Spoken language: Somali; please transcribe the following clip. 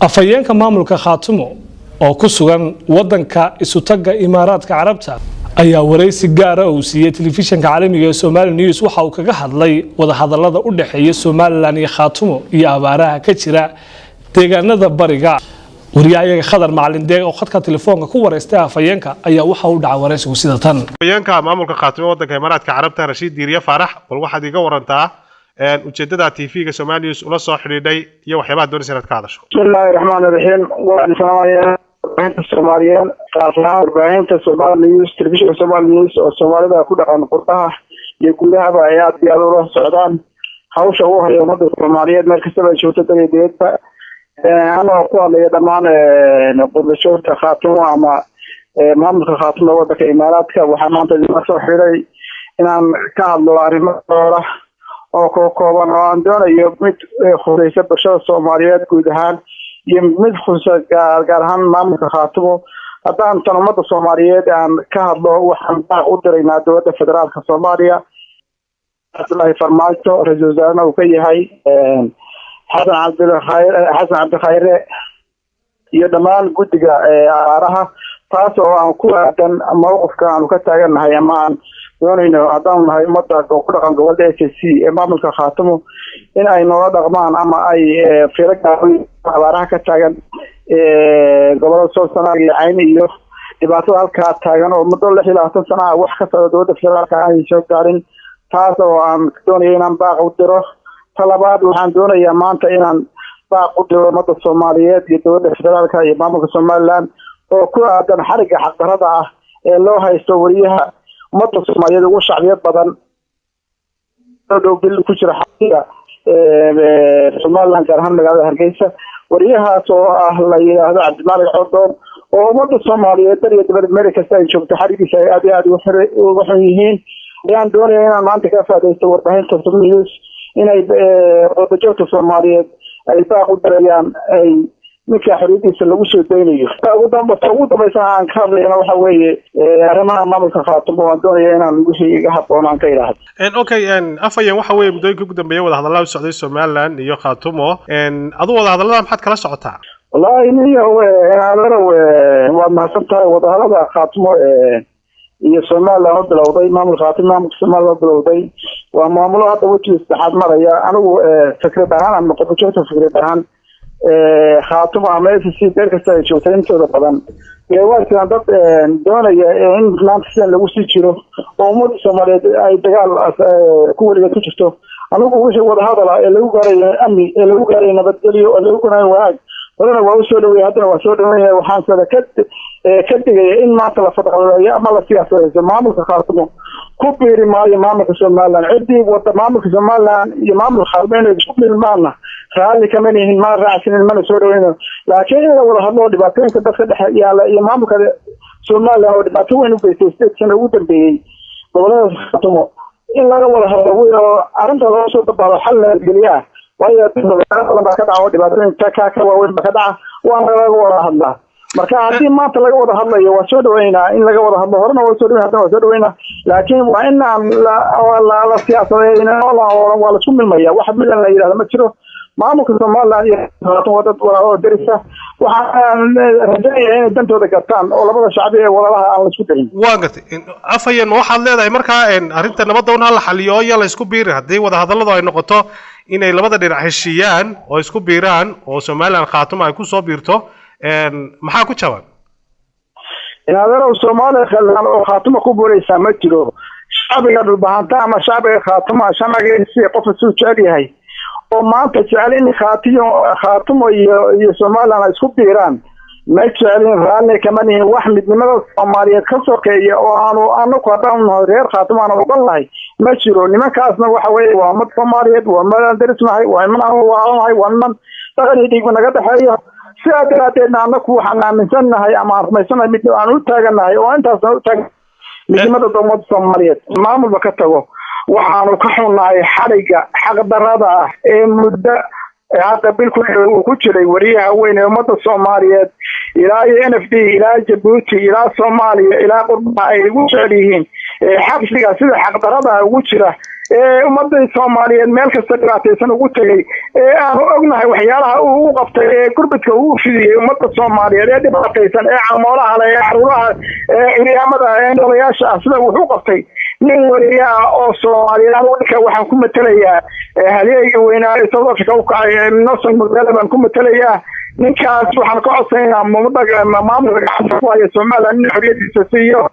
afayeenka maamulka Khaatumo oo ku sugan wadanka isutaga Imaaraadka Carabta ayaa wareysi gaar ah u siiyay telefishinka caalamiga ee Somali News waxa uu kaga hadlay wada hadallada u dhaxeeya Somaliland iyo Khaatumo iyo abaaraha ka jira deegaanada bariga wariyaha Khadar Macalin Deeq oo khadka telefoonka ku wareystay afayeenka ayaa waxa uu dhacay wareysigu sida tan afayeenka maamulka Khaatumo wadanka Imaaraadka Carabta Rashid Diiriye Faarax bal waxaad iga warantaa ujeedada TV-ga Somali News ula soo xiriiday iyo waxyaabaha doonaysa inaad ka hadasho bismillahir rahmaanir rahiim waa salaamaya inta Soomaaliyeed qaarna warbaahinta Somali News telefishinka Somali News oo Soomaalida ku dhaqan qurbaha iyo gudaha ay aad iyo aad u socdaan hawsha uu hayo ummadda Soomaaliyeed meel kasta ay joogto degdeedba ana ku hadlaya dhamaan qodobada Khaatumo ama maamulka Khaatumo wadanka Imaaraadka waxaa maanta la soo xiray inaan ka hadlo arrimaha oo kooban oo aan doonayo mid khusaysa bulshada Soomaaliyeed guud ahaan iyo mid khusaysa gaar ahaan maamulka Khaatumo haddaan tan ummadda Soomaaliyeed aan ka hadlo waxaan u diraynaa dowladda federaalka Soomaaliya Abdullahi Farmaajo ra'iisul wasaaraha uu ka yahay Xasan Cabdi iyo dhamaan guddiga aaraha taas oo aan ku aadan mowqifka aan ka taaganahay ama aan doonayno haddaan nahay ummadda ku dhaqan gobolka SSC ee maamulka Khaatumo in ay noola dhaqmaan ama ay fiirada abaaraha ka taagan gobolka Soomaaliya iyo Cayn iyo dhibaatada halka taagan oo muddo 26 sano ah wax ka soo dowladda federaalka ay soo gaarin taas oo aan doonayo inaan baaq u diro talabaad waxaan doonayaa maanta inaan baaq u diro ummadda Soomaaliyeed iyo dowladda federaalka iyo maamulka Somaliland oo ku aadan xariga xaqdarrada ah ee loo haysto wariyaha ummadda Soomaaliyeed ugu shacbiyad badan oo bil ku jira xaqiiqa Somaliland gaar ahaan magaalada Hargeysa wariyahaas oo ah la yiraahdo Cabdimaalik Codoon oo ummadda Soomaaliyeed iyo dowladda Amerika ay joogto xarigiisa ay aad u xun yihiin ayaan doonayaa inaan maanta ka faa'iideysto warbaahinta Somali News inay qodobada Soomaaliyeed ay baaq u dirayaan ay ninka xiriirkiisa lagu soo daynayo ugu dambaysa aan ka hadlayna waxa weeye arrimaha maamulka Khaatumo waan doonayaa inaan wixii iga habboon aan ka ilaahdo okay afayeen waxa weeye muddooyinka ugu dambeeyay wada hadallada u socday Somaliland iyo Khaatumo adu wada hadallada maxaad kala socotaa wallahi niyo waa mahadsantahay wada hadallada Khaatumo iyo Somaliland bilowday maamulka Khaatumo Somaliland bilowday waa maamulo hadda wajii saxaad maraya anigu fikrad ahaan ama qodobada fikrad ahaan Khaatumo ama SSC dadka ay joogtaan intooda badan waa dad doonaya in maanta lagu sii jiro oo ummadda Soomaaliyeed ay dagaal ku waliga ku jirto anigu wixii wada hadala ee lagu gaaray amni ee lagu gaaray nabadgelyo oo lagu gaaray wanaag wadana waa soo dhaweeyay haddana waa soo dhaweeyay waxaan soo ka digay in maanta la fadhiyo ama la siyaasadeeyo maamulka Khaatumo ku biiri maayo maamulka Somaliland cidii wada maamulka Somaliland iyo maamulka Khaatumo isku milmaana raali kama yihiin ma raacsin mana soo dhaweeyno laakiin in la wada hadlo dhibaatooyinka dadka dhexe yaala iyo maamulka Somaliland oo dhibaato weyn u geystay sano ugu dambeeyay gobolada Khaatumo in laga wada hadlo oo arinta loo soo dabaalo xal la geliyaa waayo dadka ka dhaco dhibaatooyinka ka waaweyn ka dhaca waan laga wada hadlaa marka hadii maanta laga wada hadlayo waa soo dhaweynaa in laga wada hadlo horena waa soo dhaweynaa laakiin waa in la siyaasadeeyna waa la isku milmaya wax midan la yiraahdo ma jiro maamulka Somaliland iyo Khaatumo dad walaalo dirisa waxaan rajaynayaa inay dantooda gartaan oo labada shacbi ee walaalaha aan la isku dirin waa gartay afayeen waxaad leedahay marka arrinta nabadda una la xaliyo iyo la isku biiri hadii wada hadalladu ay noqoto inay labada dhinac heshiiyaan oo isku biiraan oo Somaliland Khaatumo ay ku soo biirto maxaa ku jaban inaadaro Soomaaliland oo Khaatumo ku buuraysa ma jiro shacbiga dhulbaahanta ama shacbiga Khaatumo shanaga si qof soo jeediyahay oo maanta jecel in Khaatumo iyo Somaliland isku biiraan ma jecelin raali kama nihin wax midnimada Soomaaliyeed ka sokeeya oo aanu ku hadaan reer Khaatumo aan ogon lahay ma jiro nimankaasna waxa weeye waa mid Soomaaliyeed waa mid darisnahay waa man taqani dhiig naga dhaxeeyo sidaadaadeedna anaku waxaan aaminsanahay ama rumaysanahay mid aan u taaganahay oo intaas u taag midnimada ummadda Soomaaliyeed maamulba ka tago waxaanu ka xunahay xariga xaqdarrada ah ee muddo hadda bil ku jiray wariyaha weyn ee ummadda Soomaaliyeed ilaa NFD ilaa Djibouti ilaa Soomaaliya ilaa qurba ay ugu socdeen xabsiga sida xaqdarrada ugu jira ummadda Soomaaliyeed meel kasta dhibaataysan ugu tagay aan ognahay waxyaalaha uu qabtay gurbadka uu fidiyay ummadda Soomaaliyeed ee dhibaataysan ee camoolaha leh xaruuraha ciidamada odayaasha sida wuxuu qabtay nin wariyaa oo Soomaaliyeed waxaan ku matalayaa halyeeyga weynaa ee South Africa u kacay Nelson Mandela baan ku matalayaa ninkaas waxaan ka codsanaynaa maamulka gacanta ku haya Soomaaliya in xorriyadiisa siiyo